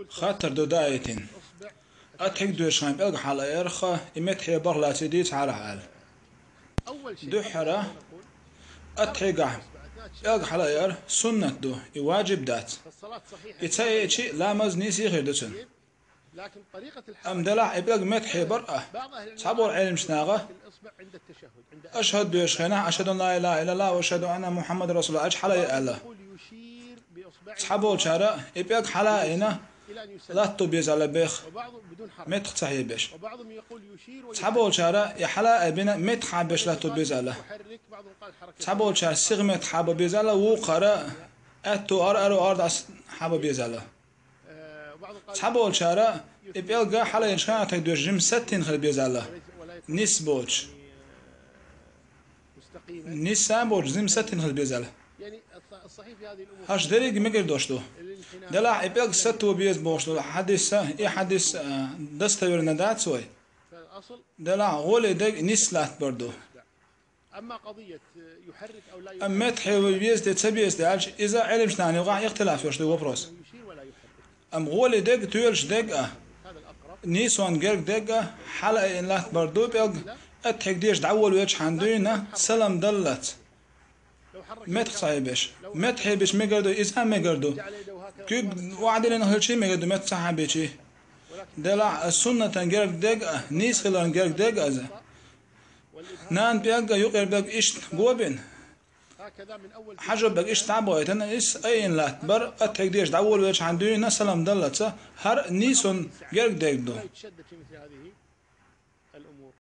خاطر دو دايتين أتحك دو شايم ألقى حلا يرخى إمتحي برلا تديت على حال دو حرة أتحك ألقى حلا ير سنة دو يواجب دات يتسايا شيء لا مزنيسي غير دوتن أم دلع إبلغ متحي برأة صحابو العلم شناغة أشهد بيشخينا أشهد أن لا إله إلا الله وأشهد أن محمد رسول الله أجحل يا الله صحابو الشارع إبلغ حلا إنا لا تبيز على بيخ متخ صحيح بيش صحابو الشارع يحلا أبينا متخ بيش لا تبيز على صحابو الشارع سيغ متخ حابو بيز على وقرأ أتو أرو أرد حابو بيز على صحابو الشارع إبلغ حلا ينشان تقدر جيم ستين خل بيز على نسبوش نسام بوج زم ستين خل بيز على هاش دريق مقر دوشتو دلع إبلغ ستو بيز بوشتو حديث إيه حديث دستور ندات سوي دلع غولي دق نسلات بردو أما قضية يحرك أو لا يحرك أما تحيو بيز تتسبيز دالش إذا علم شناني وقع اختلاف يشتو وبروس أم غولي دق تويلش دق نيسوان جرق دق حلقة إن لات بردو بيلغ أتحك ديش دعول ويش حندوينة سلام دلت متخ صاحبش متحبش مقردو إذا مقردو كيب وعد لنا هالشي مقردو مت صاحبشي دلع السنة تنجرق دق نيس خلان جرق دق أزا نان بيلغ يقر بيلغ إشت قوبين حاجة بيلغ إشت عبويتن إس أين لات بر أتحك ديش دعول ويش حندوينة سلام دلت هر نيسون جرق دق دو